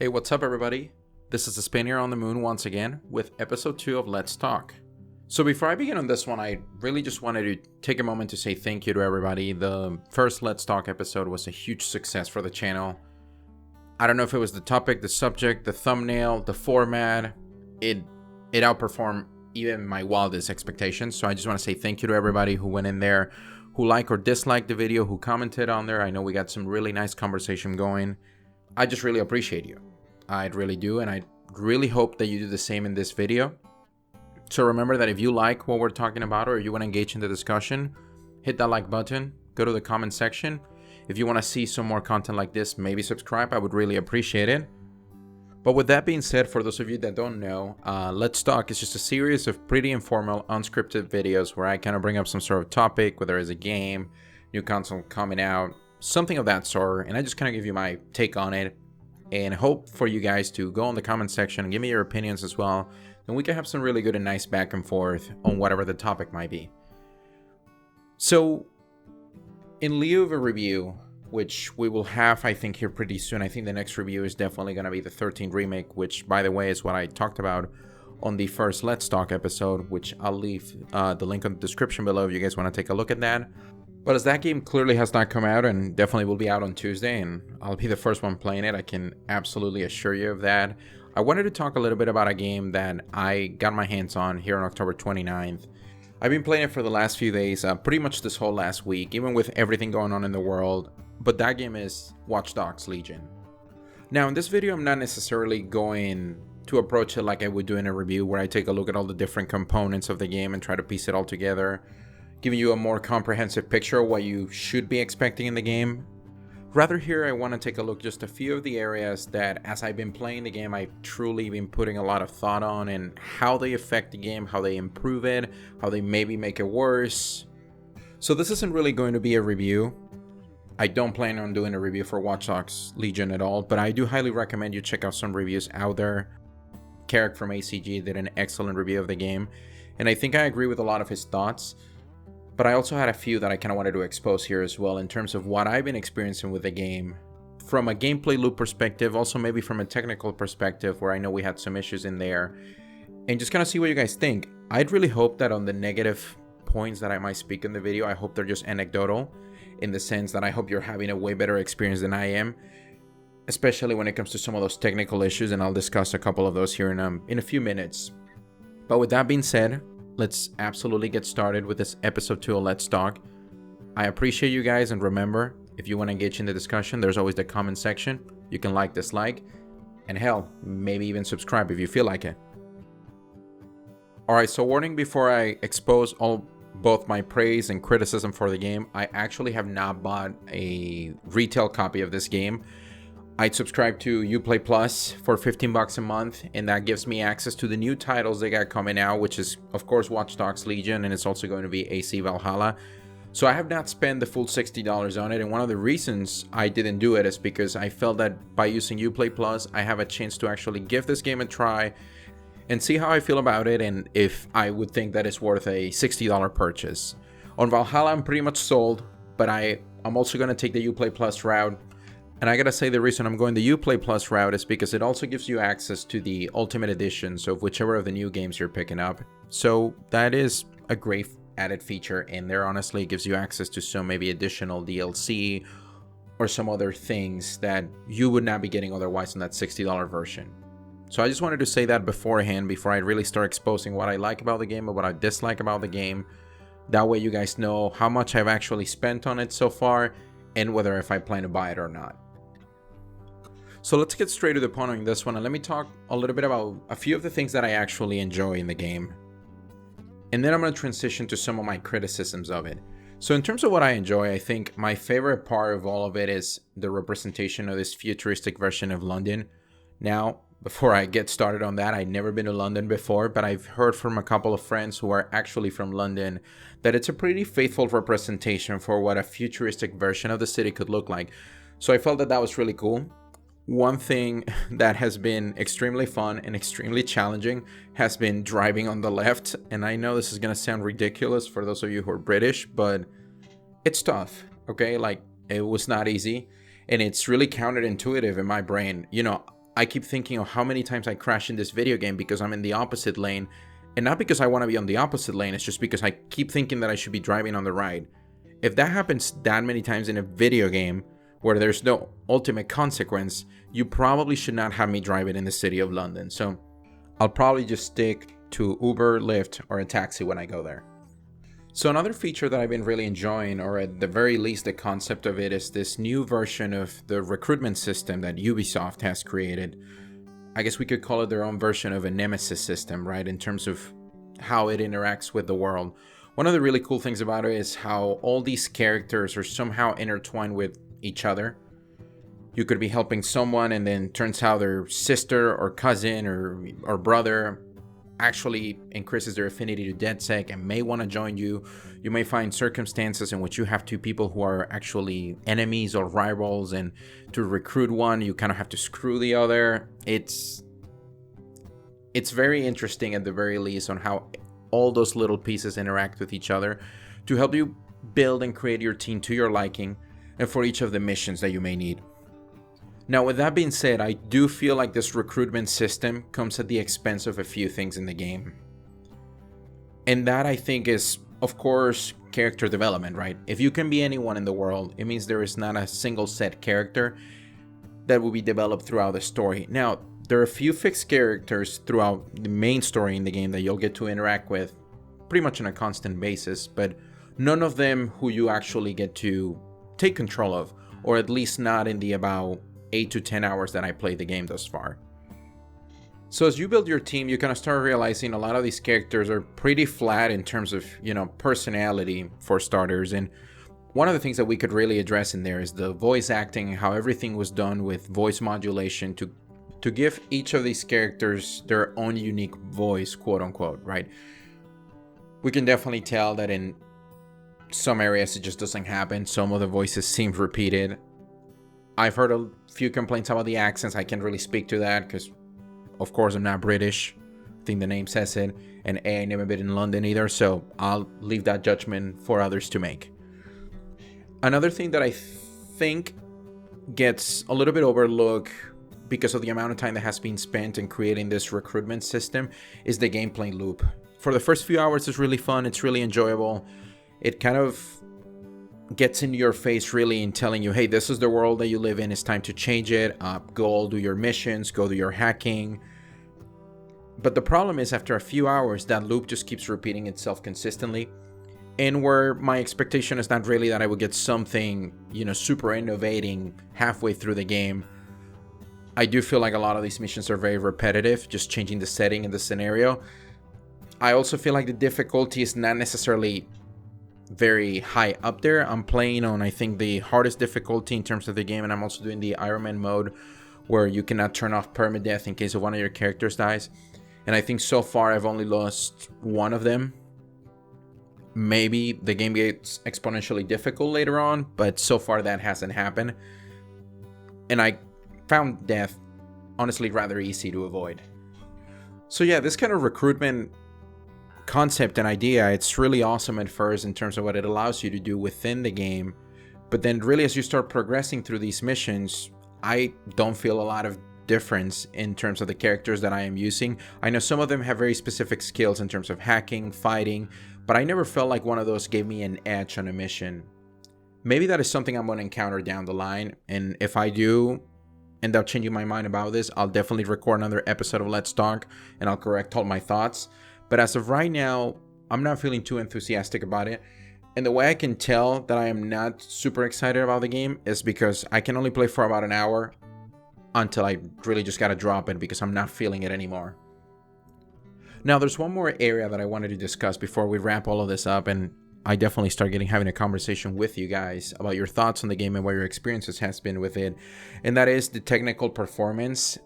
Hey, what's up, everybody? This is the Spaniard on the Moon once again with episode 2 of Let's Talk. So before I begin on this one, I really just wanted to take a moment to say thank you to everybody. The first Let's Talk episode was a huge success for the channel. I don't know if it was the topic, the subject, the thumbnail, the format. It outperformed even my wildest expectations. So I just want to say thank you to everybody who went in there, who liked or disliked the video, who commented on there. I know we got some really nice conversation going. I just really appreciate you. I really do, and I really hope that you do the same in this video. So remember that if you like what we're talking about or you want to engage in the discussion, hit that like button, go to the comment section. If you want to see some more content like this, maybe subscribe. I would really appreciate it. But with that being said, for those of you that don't know, Let's Talk is just a series of pretty informal, unscripted videos where I kind of bring up some sort of topic, whether it's a game, new console coming out, something of that sort, and I just kind of give you my take on it and hope for you guys to go in the comment section and give me your opinions as well, and we can have some really good and nice back and forth on whatever the topic might be. So in lieu of a review, which we will have I think here pretty soon, I think the next review is definitely going to be the 13 remake, which by the way is what I talked about on the first Let's Talk episode, which I'll leave the link in the description below if you guys want to take a look at that. But as that game clearly has not come out and definitely will be out on Tuesday, and I'll be the first one playing it, I can absolutely assure you of that. I wanted to talk a little bit about a game that I got my hands on here on October 29th. I've been playing it for the last few days, pretty much this whole last week, even with everything going on in the world. But that game is Watch Dogs Legion. Now in this video, I'm not necessarily going to approach it like I would do in a review, where I take a look at all the different components of the game and try to piece it all together, giving you a more comprehensive picture of what you should be expecting in the game. Rather here, I want to take a look just a few of the areas that as I've been playing the game, I've truly been putting a lot of thought on, and how they affect the game, how they improve it, how they maybe make it worse. So this isn't really going to be a review. I don't plan on doing a review for Watch Dogs Legion at all, but I do highly recommend you check out some reviews out there. Carrick from ACG did an excellent review of the game, and I think I agree with a lot of his thoughts. But I also had a few that I kind of wanted to expose here as well in terms of what I've been experiencing with the game from a gameplay loop perspective, also maybe from a technical perspective where I know we had some issues in there, and just kind of see what you guys think. I'd really hope that on the negative points that I might speak in the video, I hope they're just anecdotal, in the sense that I hope you're having a way better experience than I am, especially when it comes to some of those technical issues, and I'll discuss a couple of those here in a few minutes. But with that being said, let's absolutely get started with this episode 2 of Let's Talk. I appreciate you guys, and remember, if you want to engage in the discussion, there's always the comment section. You can like, dislike, and hell, maybe even subscribe if you feel like it. Alright, so warning before I expose both my praise and criticism for the game, I actually have not bought a retail copy of this game. I'd subscribe to Uplay Plus for $15 a month, and that gives me access to the new titles they got coming out, which is, of course, Watch Dogs Legion, and it's also going to be AC Valhalla. So I have not spent the full $60 on it, and one of the reasons I didn't do it is because I felt that by using Uplay Plus, I have a chance to actually give this game a try and see how I feel about it, and if I would think that it's worth a $60 purchase. On Valhalla, I'm pretty much sold, but I'm also going to take the Uplay Plus route. And I gotta say, the reason I'm going the Uplay Plus route is because it also gives you access to the Ultimate Editions of whichever of the new games you're picking up. So that is a great added feature in there. Honestly, it gives you access to some maybe additional DLC or some other things that you would not be getting otherwise in that $60 version. So I just wanted to say that beforehand, before I really start exposing what I like about the game and what I dislike about the game. That way you guys know how much I've actually spent on it so far, and whether if I plan to buy it or not. So let's get straight to the point on this one, and let me talk a little bit about a few of the things that I actually enjoy in the game. And then I'm going to transition to some of my criticisms of it. So in terms of what I enjoy, I think my favorite part of all of it is the representation of this futuristic version of London. Now, before I get started on that, I've never been to London before, but I've heard from a couple of friends who are actually from London that it's a pretty faithful representation for what a futuristic version of the city could look like. So I felt that that was really cool. One thing that has been extremely fun and extremely challenging has been driving on the left. And I know this is going to sound ridiculous for those of you who are British, but it's tough, okay? Like, it was not easy, and it's really counterintuitive in my brain. You know, I keep thinking of how many times I crash in this video game because I'm in the opposite lane. And not because I want to be on the opposite lane, it's just because I keep thinking that I should be driving on the right. If that happens that many times in a video game where there's no ultimate consequence, you probably should not have me drive it in the city of London. So I'll probably just stick to Uber, Lyft, or a taxi when I go there. So another feature that I've been really enjoying, or at the very least the concept of it, is this new version of the recruitment system that Ubisoft has created. I guess we could call it their own version of a nemesis system, right? In terms of how it interacts with the world. One of the really cool things about it is how all these characters are somehow intertwined with each other. You could be helping someone and then turns out their sister or cousin or brother actually increases their affinity to DedSec and may want to join you. You may find circumstances in which you have two people who are actually enemies or rivals, and to recruit one, you kind of have to screw the other. It's very interesting at the very least on how all those little pieces interact with each other to help you build and create your team to your liking and for each of the missions that you may need. Now, with that being said, I do feel like this recruitment system comes at the expense of a few things in the game. And that, I think, is, of course, character development, right? If you can be anyone in the world, it means there is not a single set character that will be developed throughout the story. Now, there are a few fixed characters throughout the main story in the game that you'll get to interact with pretty much on a constant basis, but none of them who you actually get to take control of, or at least not in the about 8 to 10 hours that I played the game thus far. So as you build your team, you kind of start realizing a lot of these characters are pretty flat in terms of, personality for starters. And one of the things that we could really address in there is the voice acting, how everything was done with voice modulation to give each of these characters their own unique voice, quote unquote, right? We can definitely tell that in some areas it just doesn't happen. Some of the voices seem repeated. I've heard a few complaints about the accents. I can't really speak to that because, of course, I'm not British. I think the name says it. And I never been in London either, so I'll leave that judgment for others to make. Another thing that I think gets a little bit overlooked because of the amount of time that has been spent in creating this recruitment system is the gameplay loop. For the first few hours, it's really fun. It's really enjoyable. It kind of gets in your face really in telling you, hey, this is the world that you live in. It's time to change it. Go do your missions. Go do your hacking. But the problem is after a few hours, that loop just keeps repeating itself consistently. And where my expectation is not really that I would get something, super innovating halfway through the game. I do feel like a lot of these missions are very repetitive, just changing the setting and the scenario. I also feel like the difficulty is not necessarily very high up there. I'm playing on, I think, the hardest difficulty in terms of the game, and I'm also doing the Iron Man mode where you cannot turn off permadeath in case of one of your characters dies. And I think so far I've only lost one of them. Maybe the game gets exponentially difficult later on, but so far that hasn't happened. And I found death honestly rather easy to avoid. So yeah, this kind of recruitment concept and idea, it's really awesome at first in terms of what it allows you to do within the game, but then really as you start progressing through these missions, I don't feel a lot of difference in terms of the characters that I am using. I know some of them have very specific skills in terms of hacking, fighting, but I never felt like one of those gave me an edge on a mission. Maybe that is something I'm going to encounter down the line, and if I do end up changing my mind about this, I'll definitely record another episode of Let's Talk and I'll correct all my thoughts. But as of right now, I'm not feeling too enthusiastic about it. And the way I can tell that I am not super excited about the game is because I can only play for about an hour until I really just gotta drop it because I'm not feeling it anymore. Now, there's one more area that I wanted to discuss before we wrap all of this up, and I definitely start having a conversation with you guys about your thoughts on the game and what your experiences has been with it. And that is the technical performance.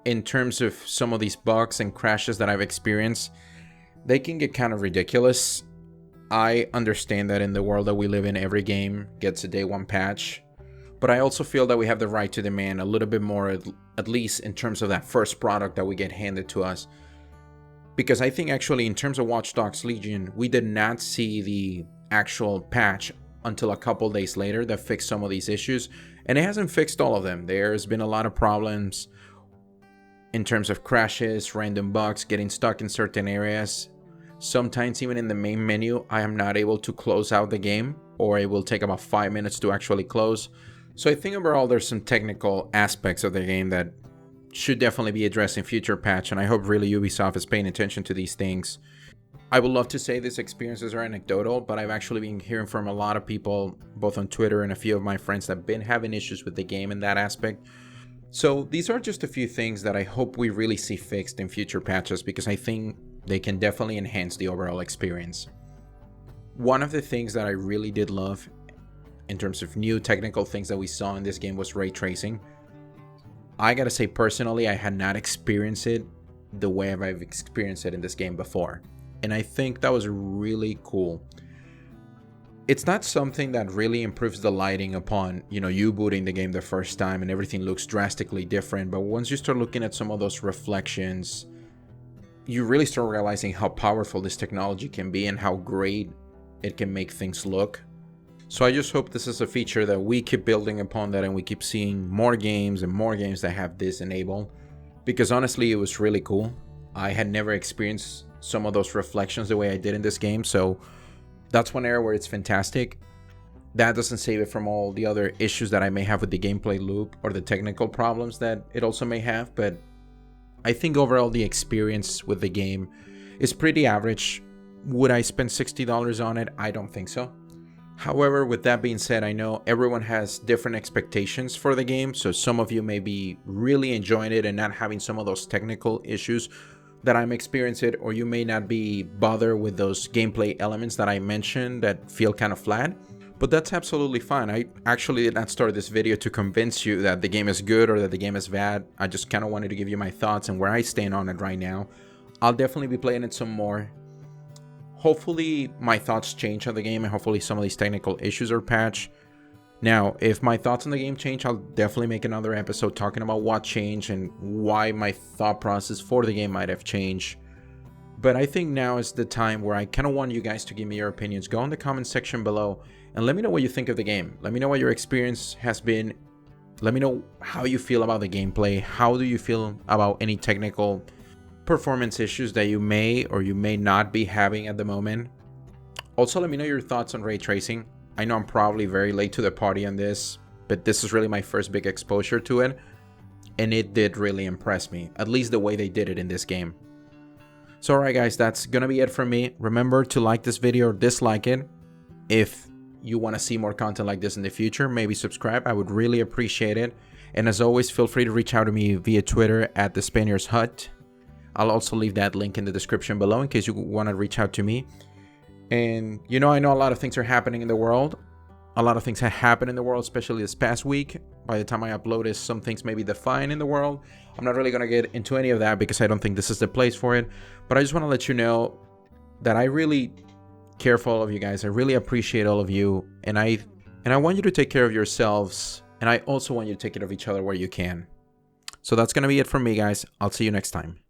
In terms of some of these bugs and crashes that I've experienced, they can get kind of ridiculous. I understand that in the world that we live in, every game gets a day one patch, but I also feel that we have the right to demand a little bit more, at least in terms of that first product that we get handed to us. Because I think actually in terms of Watch Dogs Legion, we did not see the actual patch until a couple days later that fixed some of these issues, and it hasn't fixed all of them. There's been a lot of problems in terms of crashes, random bugs, getting stuck in certain areas. Sometimes even in the main menu, I am not able to close out the game, or it will take about 5 minutes to actually close. So I think overall there's some technical aspects of the game that should definitely be addressed in future patch, and I hope really Ubisoft is paying attention to these things. I would love to say these experiences are anecdotal, but I've actually been hearing from a lot of people, both on Twitter and a few of my friends that have been having issues with the game in that aspect. So these are just a few things that I hope we really see fixed in future patches, because I think they can definitely enhance the overall experience. One of the things that I really did love in terms of new technical things that we saw in this game was ray tracing. I gotta say personally, I had not experienced it the way I've experienced it in this game before. And I think that was really cool. It's not something that really improves the lighting upon, you booting the game the first time and everything looks drastically different. But once you start looking at some of those reflections, you really start realizing how powerful this technology can be and how great it can make things look. So I just hope this is a feature that we keep building upon that, and we keep seeing more games and more games that have this enabled. Because honestly, it was really cool. I had never experienced some of those reflections the way I did in this game, so that's one area where it's fantastic. That doesn't save it from all the other issues that I may have with the gameplay loop or the technical problems that it also may have, but I think overall the experience with the game is pretty average. Would I spend $60 on it? I don't think so. However, with that being said, I know everyone has different expectations for the game, so some of you may be really enjoying it and not having some of those technical issues that I'm experiencing, or you may not be bothered with those gameplay elements that I mentioned that feel kind of flat, but that's absolutely fine. I actually did not start this video to convince you that the game is good or that the game is bad. I just kind of wanted to give you my thoughts and where I stand on it right now. I'll definitely be playing it some more. Hopefully my thoughts change on the game, and hopefully some of these technical issues are patched. Now, if my thoughts on the game change, I'll definitely make another episode talking about what changed and why my thought process for the game might have changed. But I think now is the time where I kind of want you guys to give me your opinions. Go in the comment section below and let me know what you think of the game. Let me know what your experience has been. Let me know how you feel about the gameplay. How do you feel about any technical performance issues that you may or you may not be having at the moment. Also, let me know your thoughts on ray tracing. I know I'm probably very late to the party on this, but this is really my first big exposure to it, and it did really impress me, at least the way they did it in this game. So alright guys, that's gonna be it from me. Remember to like this video or dislike it. If you want to see more content like this in the future, maybe subscribe. I would really appreciate it. And as always, feel free to reach out to me via Twitter at the Spaniard's Hut. I'll also leave that link in the description below in case you want to reach out to me. And I know a lot of things are happening in the world. A lot of things have happened in the world, especially this past week. By the time I upload this, some things may be defined in the world. I'm not really going to get into any of that because I don't think this is the place for it. But I just want to let you know that I really care for all of you guys. I really appreciate all of you. And I want you to take care of yourselves. And I also want you to take care of each other where you can. So that's going to be it from me, guys. I'll see you next time.